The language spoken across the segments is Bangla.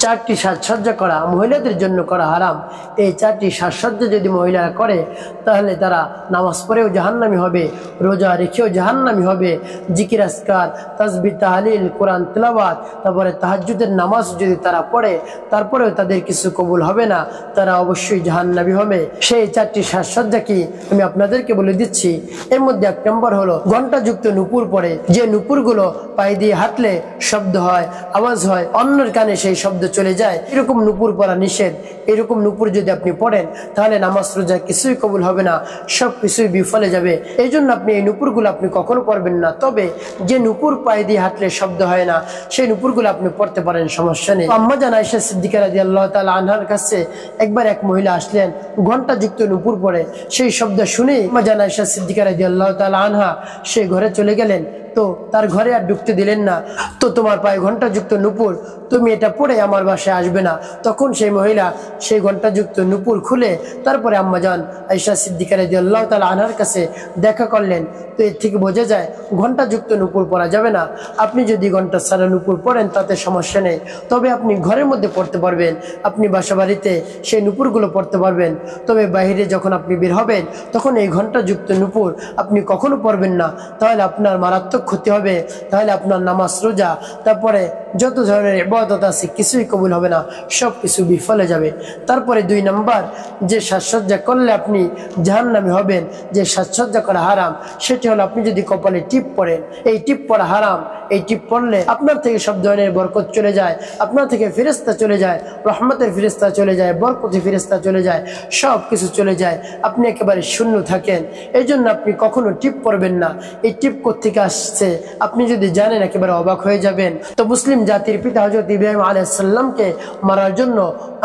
চারটি সাজসজ্জা করা মহিলাদের জন্য করা হারাম। এই চারটি সাজসজ্জা যদি মহিলারা করে তাহলে তারা নামাজ পড়েও জাহান্নামী হবে, রোজা রেখেও জাহান্নামী হবে, জিকির আজকার তাসবিহ তাহলিল কোরআন তেলাওয়াত তারপরে তাহাজ্জুদের নামাজ যদি তারা পড়ে তারপরেও তাদের কিছু কবুল হবে না, তারা অবশ্যই জাহান্নামী হবে। সেই চারটি সাজসজ্জা কি আমি আপনাদেরকে বলে দিচ্ছি। এর মধ্যে এক নম্বর হলো ঘণ্টাযুক্ত নুপুর পরে, যে নুপুরগুলো পায়ে দিয়ে হাঁটলে শব্দ হয়, আওয়াজ হয়, অন্যের কানে সেই শব্দ চলে যায়, এরকম নুপুর পরা নিষেধ। এরকম নুপুর যদি আপনি পড়েন তাহলে নামাজ রোজা কিছুই কবুল হবে না, সব কিছুই বিফলে যাবে। এই জন্য আপনি এই নুপুরগুলো আপনি কখনো পড়বেন না। তবে যে নুপুর পায়ে দিয়ে হাঁটলে শব্দ হয় না সেই নুপুরগুলো আপনি পড়তে পারেন, সমস্যা নেই। আম্মা জান আয়েশা সিদ্দিকা রাদিয়াল্লাহু তাআলা আনহার কাছে একবার এক মহিলা আসলেন ঘণ্টাযুক্ত নুপুর পড়ে। সেই শব্দ শুনে আম্মা জান আয়েশা সিদ্দিকা রাদিয়াল্লাহু তাআলা আনহা সেই ঘরে চলে গেলেন। তো তার ঘরে আর ঢুকতে দিলেন না। তো তোমার পায়ে ঘণ্টাযুক্ত নুপুর, তুমি এটা পরে আমার বাসায় আসবে না। তখন সেই মহিলা সেই ঘণ্টাযুক্ত নুপুর খুলে তারপরে আম্মা জান আয়েশা সিদ্দিকা রাদিয়াল্লাহু তাআলা আনহার কাছে দেখা করলেন। তো এর থেকে বোঝা যায় ঘণ্টাযুক্ত নুপুর পরা যাবে না। আপনি যদি ঘণ্টা ছাড়া নুপুর পরেন তাতে সমস্যা নেই, তবে আপনি ঘরের মধ্যে পড়তে পারবেন, আপনি বাসা বাড়িতে সেই নুপুরগুলো পড়তে পারবেন। তবে বাইরে যখন আপনি বের হবেন তখন এই ঘণ্টাযুক্ত নুপুর আপনি কখনো পড়বেন না, তাহলে আপনার মারাত্মক ক্ষতি হবে, তাহলে আপনার নামাজ রোজা তারপরে যত ধরনের ইবাদত আছে কিছুই কবুল হবে না, সব কিছু বিফলে যাবে। তারপরে 2 নম্বর যে সাজসজ্জা করলে আপনি জাহান্নামী হবেন, যে সাজসজ্জা করা হারাম, সেটি হলো আপনি যদি কপালে টিপ পরেন। এই টিপ পরা হারাম। এই টিপ পড়লে আপনার থেকে সব ধরনের বরকত চলে যায়, আপনার থেকে ফেরেশতা চলে যায়, রহমতের ফেরেশতা চলে যায়, বরকতের ফেরেশতা চলে যায়, সব কিছু চলে যায়, আপনি একেবারে শূন্য থাকেন। এই জন্য আপনি কখনো টিপ পরবেন না। এই টিপ কোত্থেকে আসছে আপনি যদি জানেন একেবারে অবাক হয়ে যাবেন। তো মুসলিম জাতির পিতা হযরত ইব্রাহিম আলাইহিস সালামকে মারার জন্য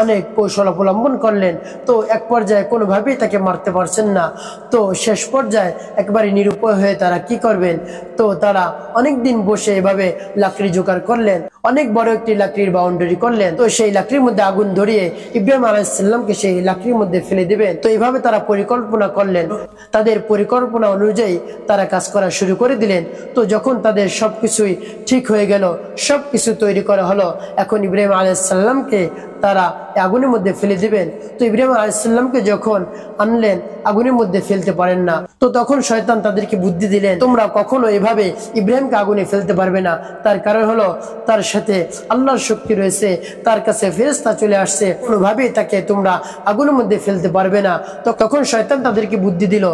অনেক কৌশল অবলম্বন করলেন। তো এক পর্যায়ে কোনোভাবেই তাকে মারতে পারছেন না। তো শেষ পর্যায়ে একবারে নিরুপায় হয়ে তারা কি করবেন, তো তারা অনেক দিন বসে এভাবে লাকড়ি জোগাড় করলেন, অনেক বড় একটি লাকড়ির বাউন্ডারি করলেন। তো সেই লাকড়ির মধ্যে আগুন ধরিয়ে ইব্রাহিম আলাইহিস সালামকে সেই লাকড়ির মধ্যে ফেলে দিবেন। তো এইভাবে তারা পরিকল্পনা করলেন। তাদের পরিকল্পনা অনুযায়ী তারা কাজ করা শুরু করে দিলেন। তো যখন তাদের সবকিছুই ঠিক হয়ে গেল, সবকিছু তৈরি করা হলো, এখন ইব্রাহিম আলাইহিস সালামকে তারা আগুনের মধ্যে ফেলে দিবেন। তো ইব্রাহিম আলাইহিস সালামকে যখন আনলেন আগুনের মধ্যে ফেলতে পারেন না। তো তখন শয়তান তাদেরকে বুদ্ধি দিলেন, তোমরা কখনো এভাবে ইব্রাহিমকে আগুনে ফেলতে পারবে না। তার কারণ হলো তার সাথে আল্লাহর শক্তি রয়েছে, তার কাছে ফেরেশতা চলে আসছে, কোনোভাবেই তাকে তোমরা আগুনের মধ্যে ফেলতে পারবে না। তো তখন শয়তান তাদেরকে বুদ্ধি দিল,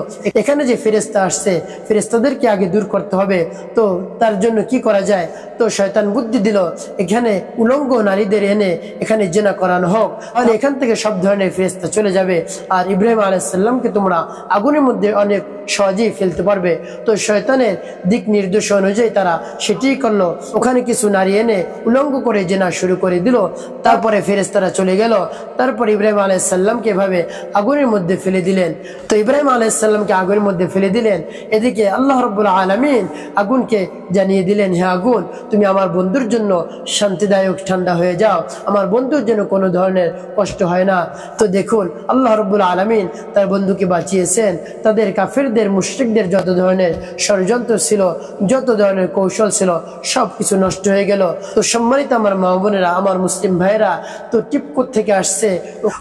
এখানে যে ফেরেশতা আসছে ফেরেশতাদেরকে আগে দূর করতে হবে। তো তার জন্য কি করা যায়? তো শয়তান বুদ্ধি দিল, এখানে উলঙ্গ নারীদের এনে এখানে জিনা করানো হোক, তাহলে এখান থেকে সব ধরনের ফেরেশতা চলে যাবে, আর ইব্রাহিম আলাইহিস সালামকে তোমরা আগুনের মধ্যে অনেক সহজেই ফেলতে পারবে। তো শয়তানের দিক নির্দেশ অনুযায়ী তারা সেটাই করলো। ওখানে কিছু নারী এনে উলঙ্গ করে জিনা শুরু করে দিল। তারপরে ফেরেশতারা চলে গেল। তারপর ইব্রাহিম আলাইহিস সালামকে এভাবে আগুনের মধ্যে ফেলে দিলেন। তো ইব্রাহিম আলাইহিস সালামকে আগুনের মধ্যে ফেলে দিলেন। এদিকে আল্লাহ রাব্বুল আলামিন আগুনকে জানিয়ে দিলেন, হে আগুন, তুমি আমার বন্ধুর জন্য শান্তিদায়ক ঠান্ডা হয়ে যাও, আমার বন্ধুর জন্য কোনো ধরনের কষ্ট হয় না। তো দেখুন আল্লাহ রাব্বুল আলামিন তার বন্ধুকে বাঁচিয়েছেন। তাদের কাফেরদের মুশরিকদের যত ধরনের ষড়যন্ত্র ছিল, যত ধরনের কৌশল ছিল, সব কিছু নষ্ট হয়ে গেল। তো সম্মানিত আমার মা বোনেরা, আমার মুসলিম ভাইয়েরা, তো টিপকোট থেকে আসছে,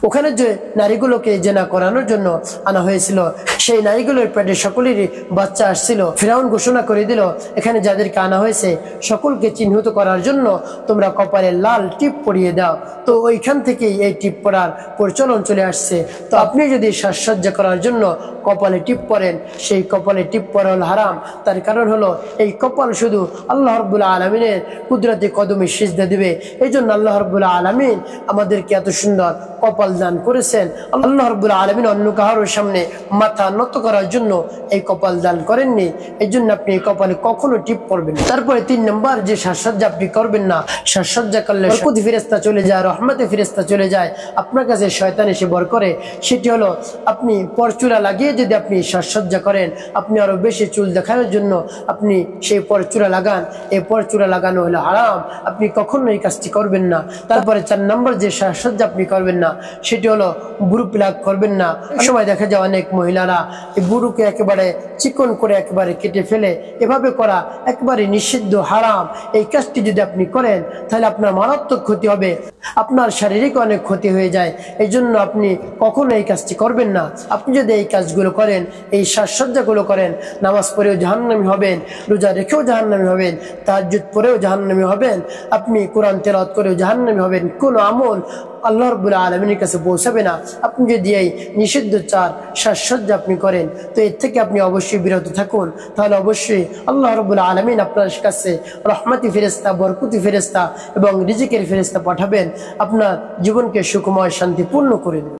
ওখানে যে নারীগুলোকে জেনা করানোর জন্য আনা হয়েছিল সেই নারীগুলোর পেটে সকলেরই বাচ্চা আসছিল। ফিরাউন ঘোষণা করে দিল, এখানে যাদেরকে আনা হয়েছে সকলকে চিহ্নিত করার জন্য তোমরা কপালে লাল টিপ পরিয়ে দাও। তো ওইখান থেকেই এই টিপ পরার প্রচলন চলে আসছে। তো আপনি যদি সাজসজ্জা করার জন্য কপালে টিপ পরেন, সেই কপালে টিপ পরা হল হারাম। তার কারণ হলো এই কপাল শুধু আল্লাহ রাব্বুল আলামিনের কুদরতি কদমে সিজদা দিবে। এই জন্য আল্লাহ রাব্বুল আলামিন আমাদেরকে এত সুন্দর কপাল দান করেছেন। আল্লাহ রাব্বুল আলামিন অন্য কারোর সামনে মাথা নত করার জন্য এই কপাল দান করেননি। এই জন্য আপনি এই কপালে কখনো টিপ পরবেন। তারপরে 3 নম্বর যে সাজসজ্জা আপনি করবেন না, সাজসজ্জা করলে বরকত ফেরেশতা চলে যায়, রহমতে ফেরেশতা চলে যায়, আপনার কাছে শয়তান এসে ভর করে। সেটি হলো আপনি পরচুলা লাগিয়ে যদি আপনি সাজসজ্জা সাজসজ্জা করেন, আপনি আরো বেশি চুল দেখানোর জন্য আপনি সেই পরচুরা লাগান, এই পরচুরা লাগানো হলো হারাম। আপনি কখনো এই কাজটি করবেন না। তারপরে 4 নম্বর যে সাজসজ্জা আপনি করবেন না সেটি হলো বুড়ু প্লাগ করবেন না। সময় দেখা যায় অনেক মহিলারা এই বুড়ুকে একেবারে চিকন করে একেবারে কেটে ফেলে, এভাবে করা একেবারে নিষিদ্ধ, হারাম। এই কাজটি যদি আপনি করেন তাহলে আপনার মারাত্মক ক্ষতি হবে, আপনার শারীরিক অনেক ক্ষতি হয়ে যায়। এই জন্য আপনি কখনো এই কাজটি করবেন না। আপনি যদি এই কাজগুলো করেন, এই সাজসজ্জাগুলো করেন, নামাজ পড়েও জাহান্নামী হবেন, রোজা রেখেও জাহান্নামী হবেন, তাহাজ্জুদ পড়েও জাহান্নামী হবেন, আপনি কোরআন তেলাওয়াত করেও জাহান্নামী হবেন। কোনো আমল আল্লাহ রাব্বুল আলামিনের কাছে পৌঁছাবে না। আপনি যদি এই নিষিদ্ধ 4 সাজসজ্জা আপনি করেন, তো এর থেকে আপনি অবশ্যই বিরত থাকুন। তাহলে অবশ্যই আল্লাহ রাব্বুল আলামিন আপনার কাছে রহমতি ফেরেশতা, বরকতি ফেরেশতা এবং রিজিকের ফেরেশতা পাঠাবেন, আপনার জীবনকে সুখময় শান্তিপূর্ণ করে দেবেন।